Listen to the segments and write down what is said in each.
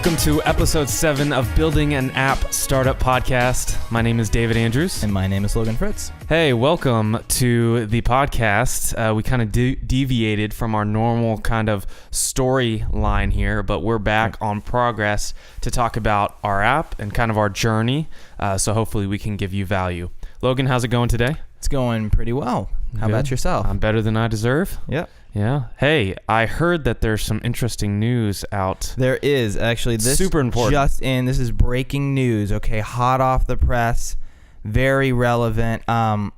Welcome to episode 7 of Building an App Startup Podcast. My name is David Andrews. And my name is Logan Fritts. Hey, welcome to the podcast. We kind of deviated from our normal kind of storyline here, but we're back on progress to talk about our app and kind of our journey. So hopefully we can give you value. Logan, how's it going today? It's going pretty well. How about yourself? I'm better than I deserve. Yep. Yeah. Hey, I heard that there's some interesting news out. There is actually. This super important. This is breaking news. Okay, hot off the press, very relevant. The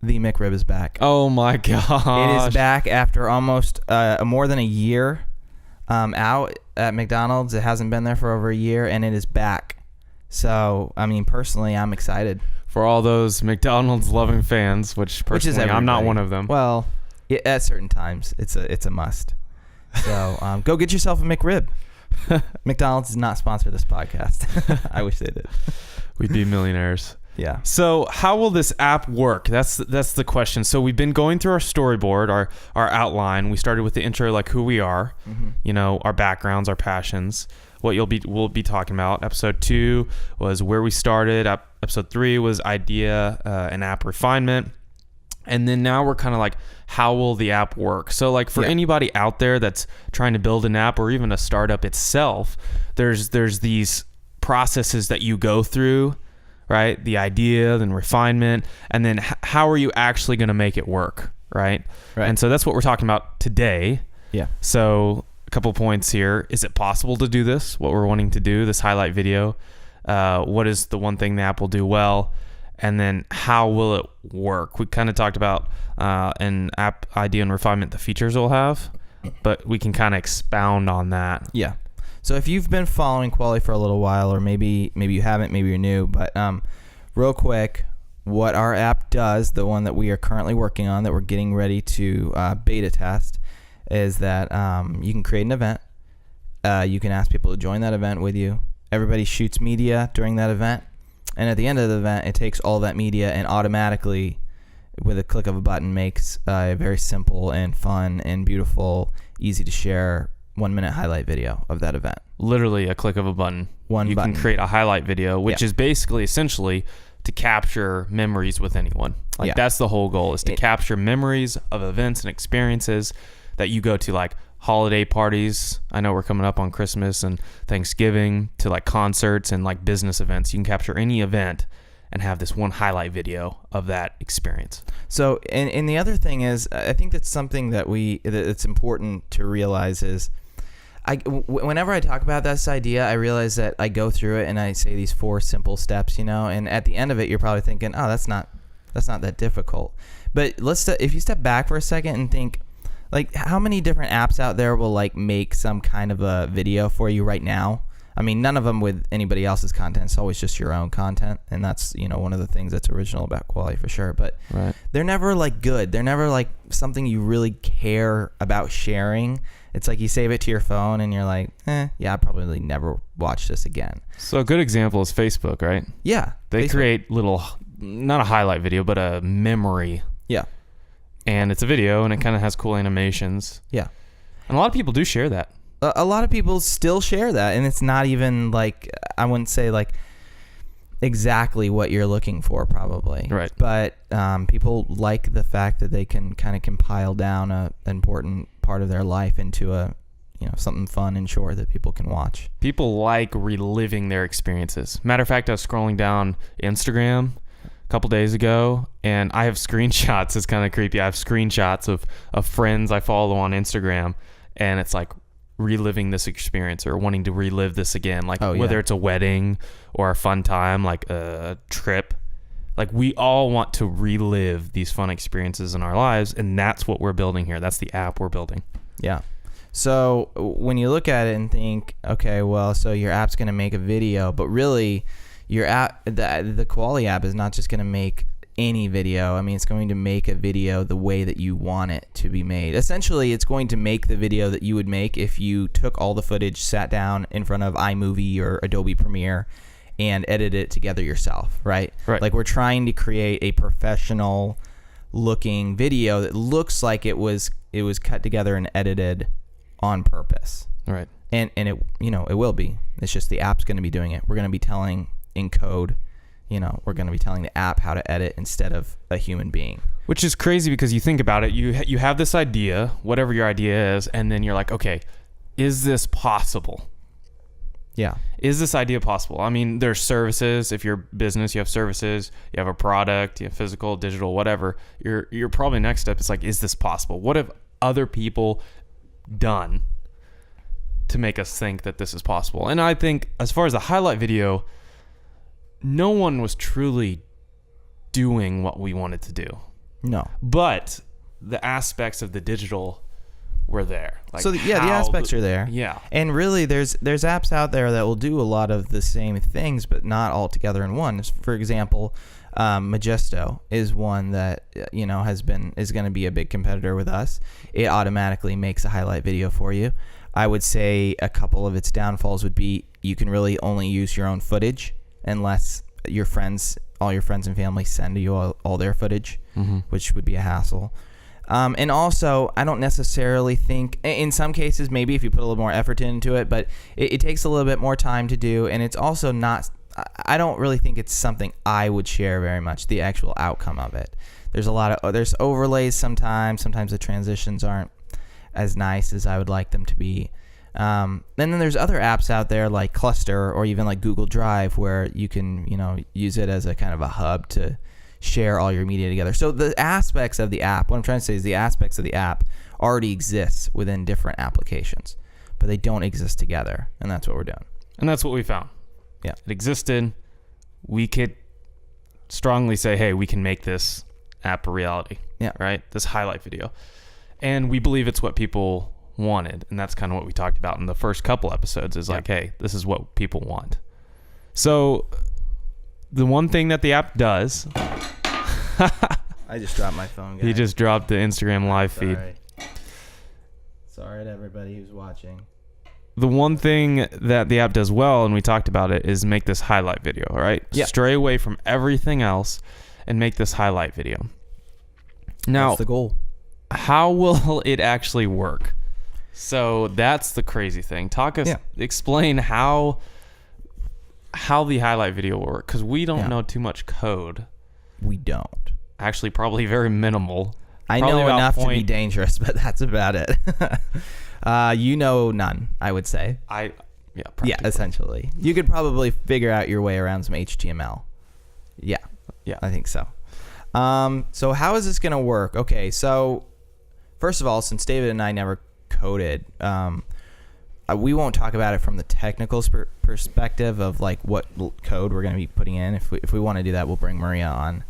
McRib is back. Oh my gosh. It is back after almost more than a year out at McDonald's. It hasn't been there for over a year, and it is back. So, I mean, personally, I'm excited. For all those McDonald's loving fans, which personally I'm not one of them. Well, yeah, at certain times, it's a must. So go get yourself a McRib. McDonald's does not sponsor this podcast. I wish they did. We'd be millionaires. Yeah. So how will this app work? That's the question. So we've been going through our storyboard, our outline. We started with the intro, like who we are, our backgrounds, our passions, what we'll be talking about. Episode 2 was where we started. Episode 3 was idea and app refinement. And then now we're kind of like, how will the app work? So like for anybody out there that's trying to build an app or even a startup itself, there's these processes that you go through, right? The idea, then refinement, and then how are you actually going to make it work, right? And so that's what we're talking about today. Yeah. So a couple points here. Is it possible to do this? What we're wanting to do, this highlight video. What is the one thing the app will do well? And then how will it work? We kind of talked about an app idea and refinement, the features we'll have, but we can kind of expound on that. Yeah. So if you've been following Koalie for a little while, or maybe you haven't, maybe you're new, but real quick, what our app does, the one that we are currently working on, that we're getting ready to beta test, is that you can create an event. You can ask people to join that event with you. Everybody shoots media during that event. And at the end of the event, it takes all that media and automatically, with a click of a button, makes a very simple and fun and beautiful, easy to share 1-minute highlight video of that event. Literally a click of a button. You can create a highlight video, which is basically essentially to capture memories with anyone. That's the whole goal, is to capture memories of events and experiences that you go to, like holiday parties. I know we're coming up on Christmas and Thanksgiving, to like concerts and like business events. You can capture any event and have this one highlight video of that experience. So, and the other thing is, I think that's something that's important to realize is, whenever I talk about this idea, I realize that I go through it and I say these 4 simple steps, and at the end of it, you're probably thinking, oh, that's not that difficult. But if you step back for a second and think, like, how many different apps out there will like make some kind of a video for you right now? I mean, none of them with anybody else's content. It's always just your own content, and that's one of the things that's original about Koalie for sure. But they're never like good. They're never like something you really care about sharing. It's like you save it to your phone, and you're like, yeah, I'll probably never watch this again. So a good example is Facebook, right? Yeah, they Facebook. create not a highlight video, but a memory. Yeah. And it's a video, and it kind of has cool animations. Yeah. And a lot of people do share that. A lot of people still share that, and it's not even like, I wouldn't say like exactly what you're looking for probably. Right. But people like the fact that they can kind of compile down an important part of their life into something fun and short that people can watch. People like reliving their experiences. Matter of fact, I was scrolling down Instagram couple days ago, and I have screenshots. It's kind of creepy. I have screenshots of friends I follow on Instagram, and it's like reliving this experience or wanting to relive this again, like whether it's a wedding or a fun time, like a trip. Like, we all want to relive these fun experiences in our lives, and that's what we're building here. That's the app we're building. Yeah. So when you look at it and think, okay, well, so your app's going to make a video, but really your app, the Koalie app, is not just going to make any video. I mean, it's going to make a video the way that you want it to be made. Essentially, it's going to make the video that you would make if you took all the footage, sat down in front of iMovie or Adobe Premiere, and edited it together yourself, right? Like, we're trying to create a professional looking video that looks like it was cut together and edited on purpose. Right. And it, it will be. It's just the app's going to be doing it. We're going to be telling in code, we're going to be telling the app how to edit instead of a human being. Which is crazy because you think about it, you have this idea, whatever your idea is, and then you're like, okay, is this possible? Yeah. Is this idea possible? I mean, there's services. If you're a business, you have services, you have a product, you have physical, digital, whatever. Your probably next step is like, is this possible? What have other people done to make us think that this is possible? And I think as far as the highlight video, no one was truly doing what we wanted to do. No. But the aspects of the digital were there. Like the aspects are there. Yeah. And really, there's apps out there that will do a lot of the same things, but not all together in one. For example, Majesto is one that is going to be a big competitor with us. It automatically makes a highlight video for you. I would say a couple of its downfalls would be you can really only use your own footage unless all your friends and family send you all their footage, which would be a hassle. And also, I don't necessarily think, in some cases, maybe if you put a little more effort into it, but it takes a little bit more time to do, and it's also not, I don't really think it's something I would share very much, the actual outcome of it. There's overlays sometimes the transitions aren't as nice as I would like them to be. And then there's other apps out there like Cluster or even like Google Drive where you can, use it as a kind of a hub to share all your media together. So the aspects of the app, what I'm trying to say is the aspects of the app already exists within different applications, but they don't exist together. And that's what we're doing. And that's what we found. Yeah. It existed. We could strongly say, hey, we can make this app a reality. Yeah. Right? This highlight video. And we believe it's what people wanted. And that's kind of what we talked about in the first couple episodes is like, hey, this is what people want. So the one thing that the app does... I just dropped my phone, guys. He just dropped the Instagram live feed. Sorry to everybody who's watching. The one thing that the app does well, and we talked about it, is make this highlight video, all right? Yeah. Stray away from everything else and make this highlight video. Now, that's the goal. How will it actually work? So that's the crazy thing. Explain how the highlight video will work, because we don't know too much code. We don't. Actually, probably very minimal. I know enough to be dangerous, but that's about it. None, I would say. Yeah, essentially. You could probably figure out your way around some HTML. Yeah, I think so. So how is this going to work? Okay, so first of all, since David and I never coded, we won't talk about it from the technical perspective of like what code we're going to be putting in. If we want to do that, we'll bring Maria on.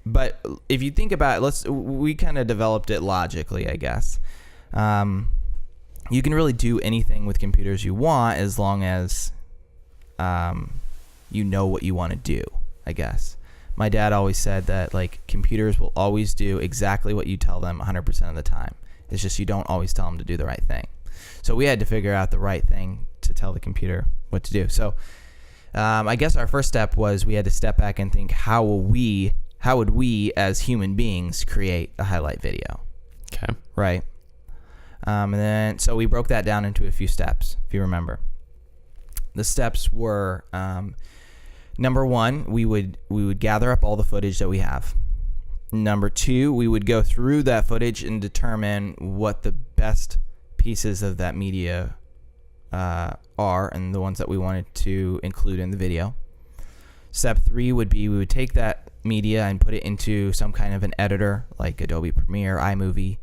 But if you think about it, we kind of developed it logically, I guess. You can really do anything with computers you want as long as you know what you want to do, I guess. My dad always said that like computers will always do exactly what you tell them 100% of the time. It's just you don't always tell them to do the right thing. So we had to figure out the right thing to tell the computer what to do. So I guess our first step was we had to step back and think, how would we as human beings create a highlight video? Okay. Right. And then so we broke that down into a few steps, if you remember. The steps were number one, we would gather up all the footage that we have. Number two, we would go through that footage and determine what the best pieces of that media are and the ones that we wanted to include in the video. Step three would be we would take that media and put it into some kind of an editor like Adobe Premiere, iMovie.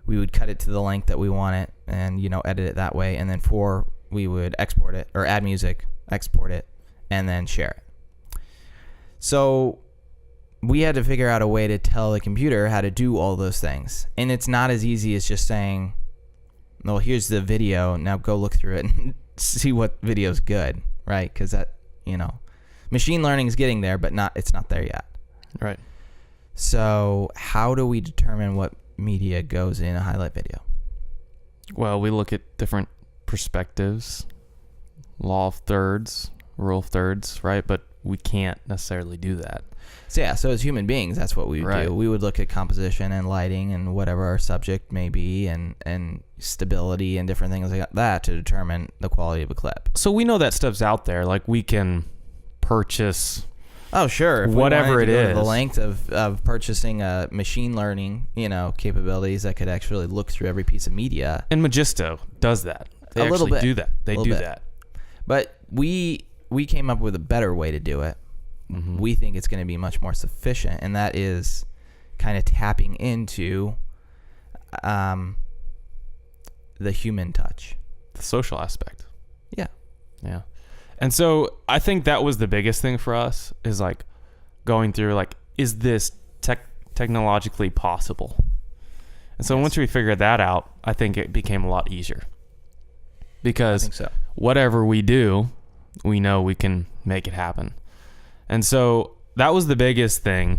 We would cut it to the length that we want it and edit it that way. And then four, we would export it or add music, export it, and then share it. So we had to figure out a way to tell the computer how to do all those things. And it's not as easy as just saying, well, here's the video. Now go look through it and see what video is good, right? Because that, machine learning is getting there, but it's not there yet. Right. So how do we determine what media goes in a highlight video? Well, we look at different perspectives, law of thirds, rule of thirds, right? But we can't necessarily do that. So as human beings, that's what we would do. We would look at composition and lighting and whatever our subject may be, and stability and different things like that to determine the quality of a clip. So we know that stuff's out there. Like, we can purchase... Oh, sure. If whatever it is. The length of purchasing machine learning, capabilities that could actually look through every piece of media. And Magisto does that. They actually do that. They do that. But we came up with a better way to do it. Mm-hmm. We think it's going to be much more sufficient, and that is kind of tapping into the human touch. The social aspect. Yeah. Yeah. And so I think that was the biggest thing for us, is like going through, like, is this technologically possible? And so once we figured that out, I think it became a lot easier. Because whatever we do, we know we can make it happen. And so that was the biggest thing.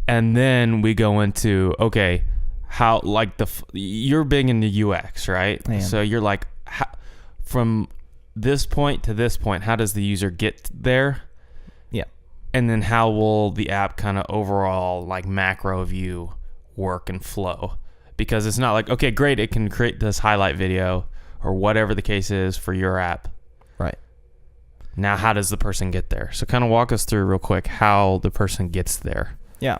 And then we go into, okay, how, like, you're big into UX, right? So you're like, from this point to this point, how does the user get there? Yeah. And then how will the app kind of overall, like, macro view work and flow? Because it's not like, okay, great, it can create this highlight video or whatever the case is for your app. Right. Now, how does the person get there? So kind of walk us through real quick how the person gets there. Yeah.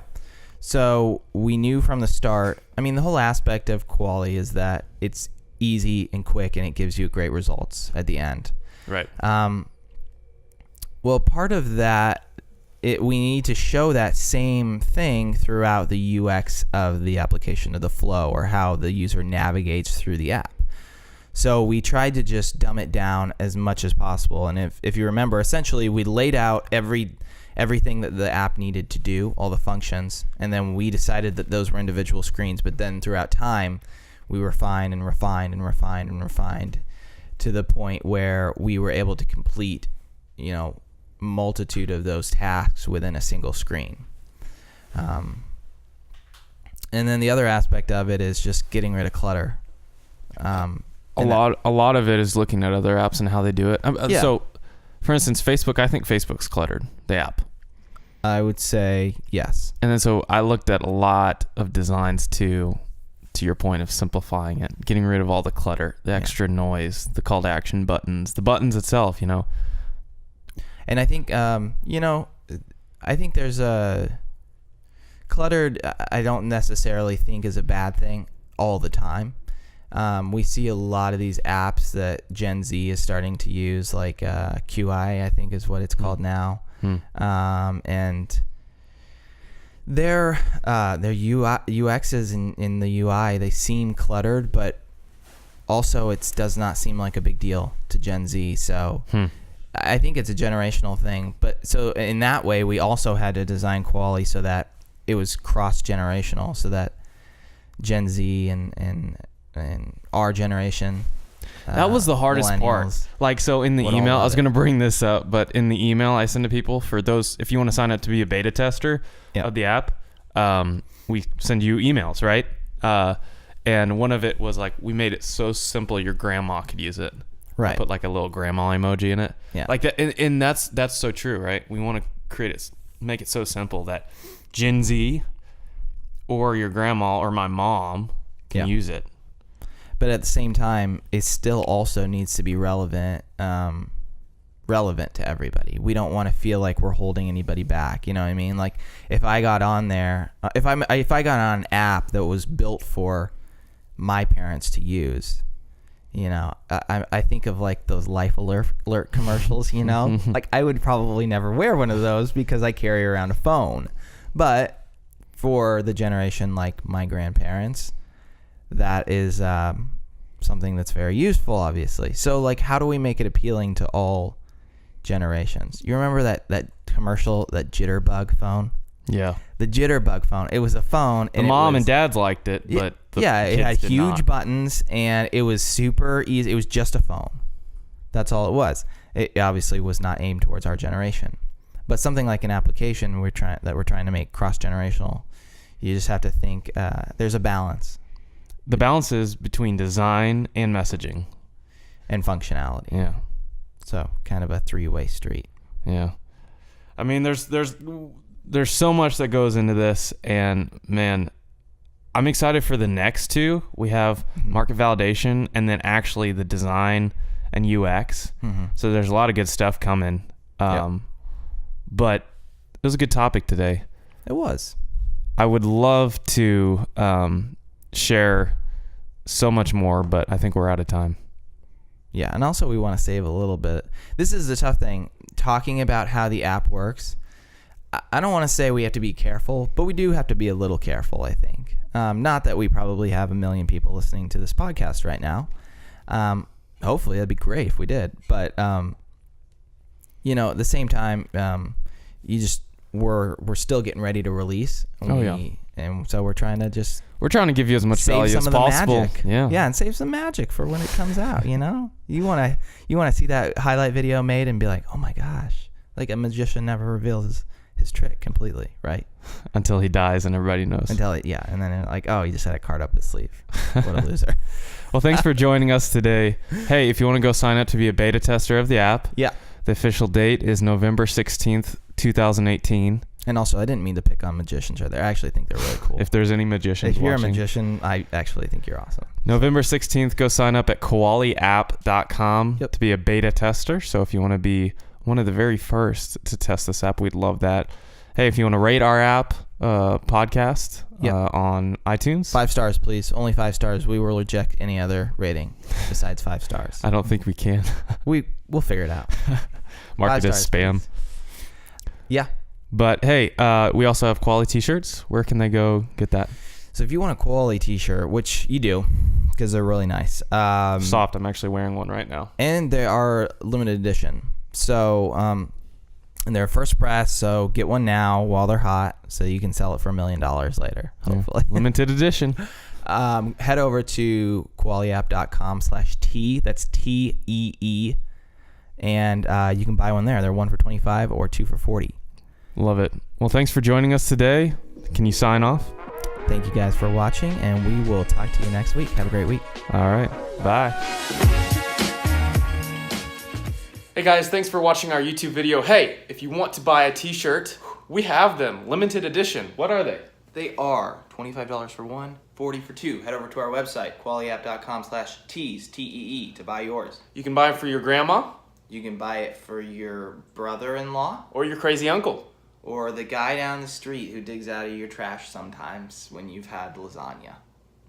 So we knew from the start, the whole aspect of Koalie is that it's easy and quick, and it gives you great results at the end. Right. Well, part of that, we need to show that same thing throughout the UX of the application, of the flow, or how the user navigates through the app. So we tried to just dumb it down as much as possible. And if you remember, essentially we laid out everything that the app needed to do, all the functions, and then we decided that those were individual screens. But then throughout time, we refined and refined and refined and refined to the point where we were able to complete, multitude of those tasks within a single screen. And then the other aspect of it is just getting rid of clutter. A lot of it is looking at other apps and how they do it. So, for instance, Facebook, I think Facebook's cluttered, the app. I would say yes. And then so I looked at a lot of designs to your point of simplifying it, getting rid of all the clutter, the extra noise, the call to action buttons, the buttons itself, And I think, I think there's cluttered, I don't necessarily think is a bad thing all the time. We see a lot of these apps that Gen Z is starting to use, like Koalie, I think is what it's called now. And their UXs in the UI, they seem cluttered, but also it does not seem like a big deal to Gen Z. So I think it's a generational thing. But so in that way, we also had to design Koalie so that it was cross-generational, so that Gen Z and our generation, that was the hardest part. Like, so in the email, I was going to bring this up, but in the email I send to people, for those, if you want to sign up to be a beta tester of the app, we send you emails, right? And one of it was like, we made it so simple your grandma could use it. Right. Put like a little grandma emoji in it. Yeah. Like that, and that's so true, right? We want to make it so simple that Gen Z or your grandma or my mom can use it. But at the same time, it still also needs to be relevant to everybody. We don't want to feel like we're holding anybody back. You know what I mean? Like, if I got on there, if I got on an app that was built for my parents to use, I think of like those Life Alert commercials. Like, I would probably never wear one of those because I carry around a phone. But for the generation like my grandparents, that is something that's very useful, obviously. So, like, how do we make it appealing to all generations? You remember that commercial, that Jitterbug phone? Yeah. The Jitterbug phone. It was a phone. And mom and dads liked it, but it had huge buttons, and it was super easy. It was just a phone. That's all it was. It obviously was not aimed towards our generation. But something like an application we're trying to make cross-generational, you just have to think there's a balance. The balance is between design and messaging. And functionality. Yeah. So kind of a three-way street. Yeah. I mean, there's so much that goes into this, and man, I'm excited for the next two. We have market validation and then actually the design and UX. So there's a lot of good stuff coming. But it was a good topic today. It was. I would love to share so much more, but I think we're out of time. Yeah, and also we want to save a little bit. This is the tough thing, talking about how the app works. I don't want to say we have to be careful, but we do have to be a little careful, I think. Not that we probably have 1 million people listening to this podcast right now. Hopefully, that'd be great if we did. But, at the same time, we're still getting ready to release. And so we're trying to give you as much value as possible. Magic. Yeah, and save some magic for when it comes out, You want to see that highlight video made and be like, "Oh my gosh." Like a magician never reveals his trick completely, right? Until he dies and everybody knows. And then they're like, "Oh, he just had a card up his sleeve. What a loser." Well, thanks for joining us today. Hey, if you want to go sign up to be a beta tester of the app, the official date is November 16th, 2018. And also, I didn't mean to pick on magicians right there. I actually think they're really cool. If there's any magicians If you're watching, a magician, I actually think you're awesome. November 16th, go sign up at koalieapp.com to be a beta tester. So if you want to be one of the very first to test this app, we'd love that. Hey, if you want to rate our app podcast on iTunes. 5 stars, please. Only 5 stars. We will reject any other rating besides 5 stars. I don't think we can. We'll figure it out. Mark it as spam. Please. Yeah. But hey, we also have Koalie t-shirts. Where can they go get that? So if you want a Koalie t-shirt, which you do, because they're really nice. Soft. I'm actually wearing one right now. And they are limited edition. So, and they're first press, so get one now while they're hot so you can sell it for $1 million later, hopefully. Yeah. Limited edition. Head over to koalieapp.com/T. That's TEE. And you can buy one there. They're 1 for $25 or 2 for $40. Love it. Well, thanks for joining us today. Can you sign off? Thank you guys for watching, and we will talk to you next week. Have a great week. All right. Bye. Hey guys, thanks for watching our YouTube video. Hey, if you want to buy a t-shirt, we have them. Limited edition. What are they? They are $25 for 1, $40 for 2. Head over to our website, koalieapp.com/Tees, TEE, to buy yours. You can buy it for your grandma. You can buy it for your brother-in-law. Or your crazy uncle. Or the guy down the street who digs out of your trash sometimes when you've had lasagna.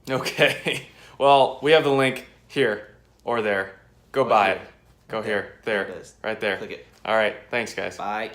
Okay. Well, we have the link here or there. Go buy it. Go here. There. It is. Right there. Click it. All right. Thanks, guys. Bye.